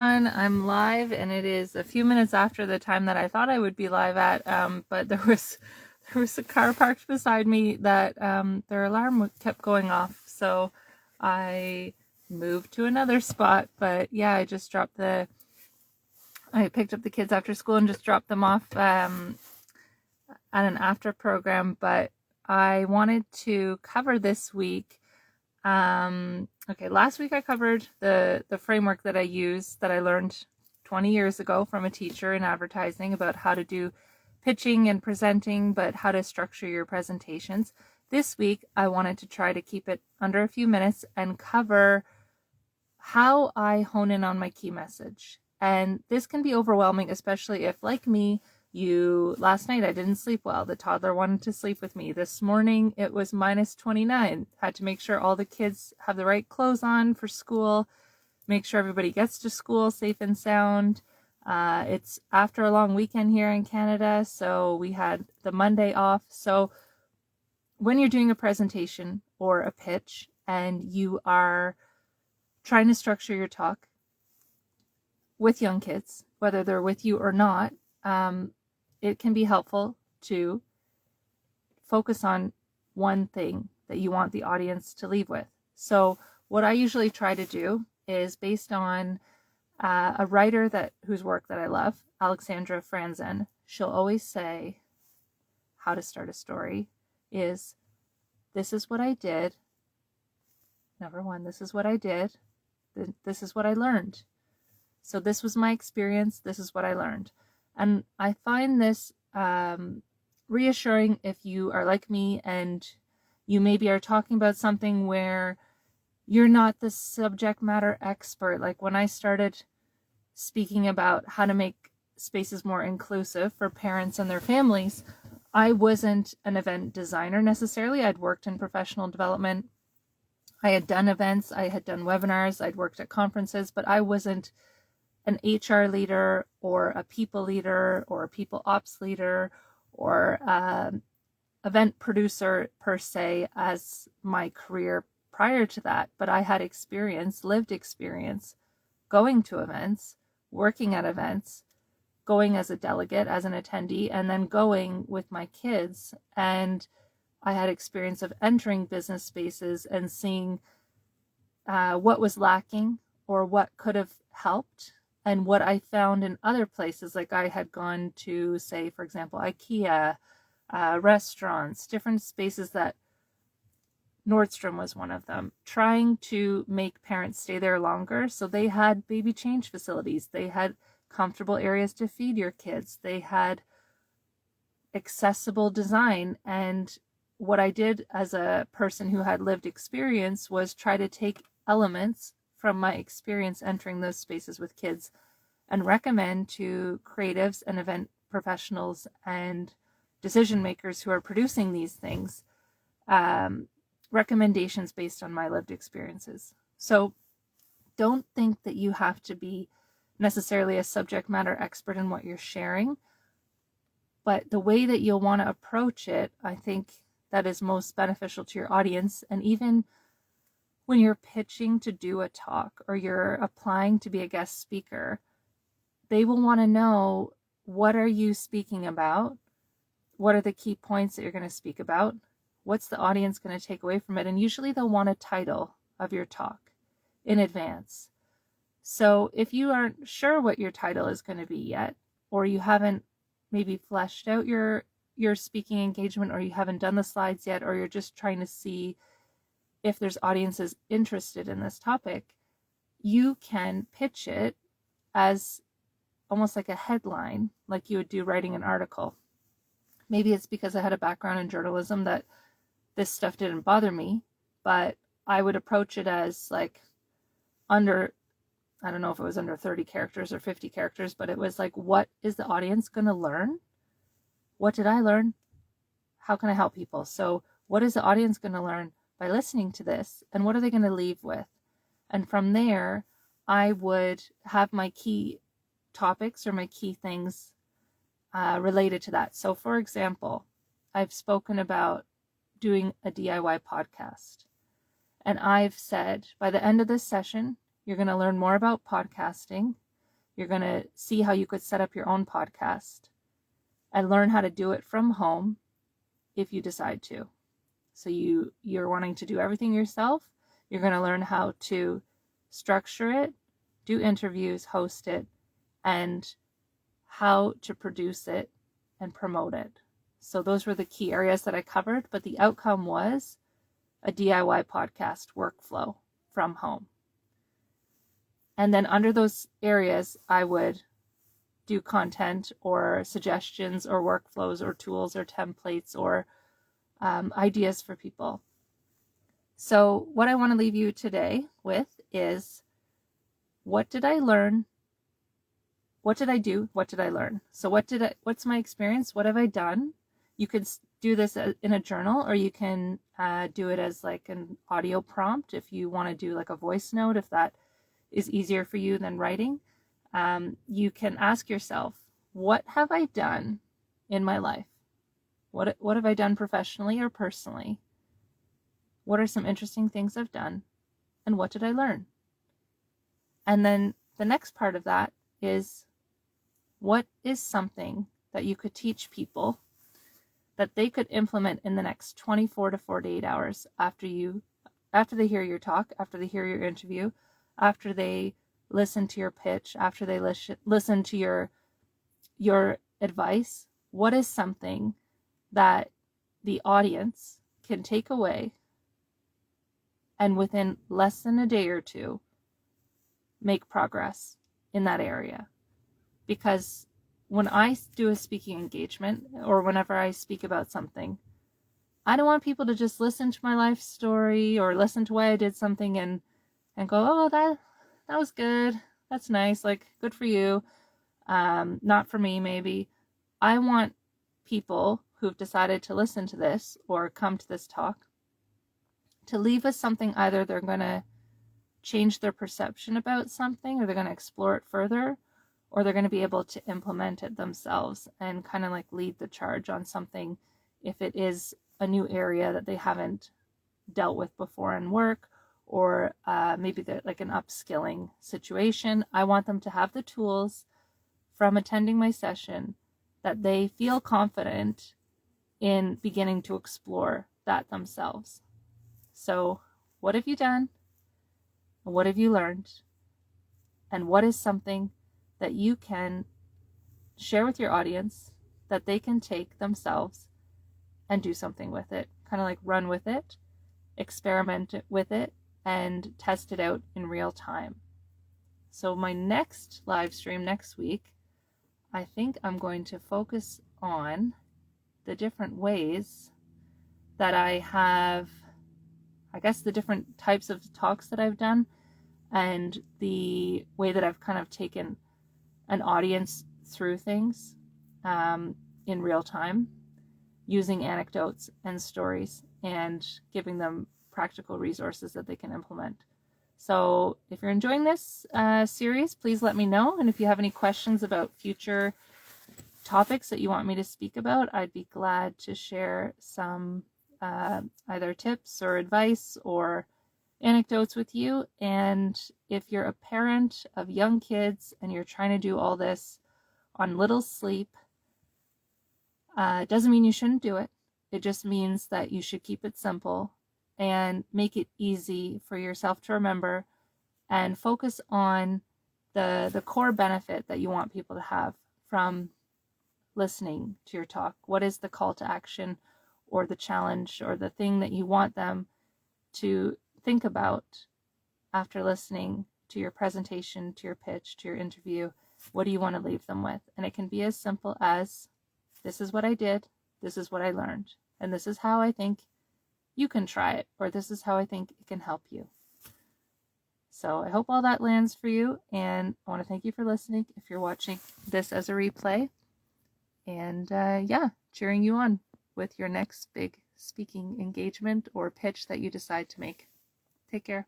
I'm live, and it is a few minutes after the time that I thought I would be live at. But there was a car parked beside me that their alarm kept going off, so I moved to another spot. But yeah, I picked up the kids after school and just dropped them off at an after program. But I wanted to cover this week. Okay, last week I covered the framework that I use that I learned 20 years ago from a teacher in advertising about how to do pitching and presenting, but how to structure your presentations. This week I wanted to try to keep it under a few minutes and cover how I hone in on my key message. And this can be overwhelming, especially if, like me, last night I didn't sleep well. The toddler wanted to sleep with me. This morning it was minus 29. Had to make sure all the kids have the right clothes on for school, make sure everybody gets to school safe and sound. It's after a long weekend here in Canada, so we had the Monday off. So when you're doing a presentation or a pitch and you are trying to structure your talk with young kids, whether they're with you or not, it can be helpful to focus on one thing that you want the audience to leave with. So what I usually try to do is based on a writer whose work that I love, Alexandra Franzen. She'll always say how to start a story is, this is what I did. Number one, this is what I did. This is what I learned. So this was my experience. This is what I learned. And I find this reassuring if you are like me and you maybe are talking about something where you're not the subject matter expert. Like when I started speaking about how to make spaces more inclusive for parents and their families, I wasn't an event designer necessarily. I'd worked in professional development. I had done events, I had done webinars, I'd worked at conferences, but I wasn't an HR leader or a people leader or a people ops leader or event producer per se as my career prior to that. But I had experience, lived experience, going to events, working at events, going as a delegate, as an attendee, and then going with my kids. And I had experience of entering business spaces and seeing what was lacking or what could have helped, and what I found in other places. Like I had gone to, say, for example, IKEA, restaurants, different spaces that Nordstrom was one of them, trying to make parents stay there longer. So they had baby change facilities. They had comfortable areas to feed your kids. They had accessible design. And what I did as a person who had lived experience was try to take elements from my experience entering those spaces with kids and recommend to creatives and event professionals and decision makers who are producing these things recommendations based on my lived experiences. So don't think that you have to be necessarily a subject matter expert in what you're sharing, but the way that you'll want to approach it, I think that is most beneficial to your audience. And even when you're pitching to do a talk or you're applying to be a guest speaker, they will want to know, what are you speaking about? What are the key points that you're going to speak about? What's the audience going to take away from it? And usually they'll want a title of your talk in advance. So if you aren't sure what your title is going to be yet, or you haven't maybe fleshed out your speaking engagement, or you haven't done the slides yet, or you're just trying to see if there's audiences interested in this topic, you can pitch it as almost like a headline, like you would do writing an article. Maybe it's because I had a background in journalism that this stuff didn't bother me, but I would approach it as like under, I don't know if it was under 30 characters or 50 characters, but it was like, what is the audience going to learn? What did I learn? How can I help people? So what is the audience going to learn by listening to this? And what are they going to leave with? And from there, I would have my key topics or my key things related to that. So for example, I've spoken about doing a DIY podcast. And I've said, by the end of this session, you're going to learn more about podcasting. You're going to see how you could set up your own podcast and learn how to do it from home if you decide to. So you're wanting to do everything yourself. You're going to learn how to structure it, do interviews, host it, and how to produce it and promote it. So those were the key areas that I covered, but the outcome was a DIY podcast workflow from home. And then under those areas, I would do content or suggestions or workflows or tools or templates or ideas for people. So what I want to leave you today with is, what did I learn? What did I do? What did I learn? So what's my experience? What have I done? You could do this in a journal, or you can do it as like an audio prompt if you want to do like a voice note, if that is easier for you than writing. You can ask yourself, what have I done in my life? What have I done professionally or personally? What are some interesting things I've done? And what did I learn? And then the next part of that is, what is something that you could teach people that they could implement in the next 24 to 48 hours after they hear your talk, after they hear your interview, after they listen to your pitch, after they listen to your advice? What is something that the audience can take away and within less than a day or two make progress in that area? Because when I do a speaking engagement, or whenever I speak about something, I don't want people to just listen to my life story or listen to why I did something and go, oh, that was good, that's nice, like, good for you, not for me maybe. I want people who've decided to listen to this or come to this talk to leave with something. Either they're going to change their perception about something, or they're going to explore it further, or they're going to be able to implement it themselves and kind of like lead the charge on something if it is a new area that they haven't dealt with before in work, or maybe they're like an upskilling situation. I want them to have the tools from attending my session that they feel confident in beginning to explore that themselves. So what have you done? What have you learned? And what is something that you can share with your audience that they can take themselves and do something with it? Kind of like run with it, experiment with it, and test it out in real time. So my next live stream next week, I think I'm going to focus on the different ways that I have, I guess, the different types of talks that I've done, and the way that I've kind of taken an audience through things in real time, using anecdotes and stories and giving them practical resources that they can implement. So if you're enjoying this series, please let me know. And if you have any questions about future topics that you want me to speak about, I'd be glad to share some either tips or advice or anecdotes with you. And if you're a parent of young kids and you're trying to do all this on little sleep, it doesn't mean you shouldn't do it. It just means that you should keep it simple and make it easy for yourself to remember, and focus on the core benefit that you want people to have from listening to your talk. What is the call to action or the challenge or the thing that you want them to think about after listening to your presentation, to your pitch, to your interview? What do you want to leave them with? And it can be as simple as, this is what I did, this is what I learned, and this is how I think you can try it, or this is how I think it can help you. So I hope all that lands for you, and I want to thank you for listening if you're watching this as a replay. And cheering you on with your next big speaking engagement or pitch that you decide to make. Take care.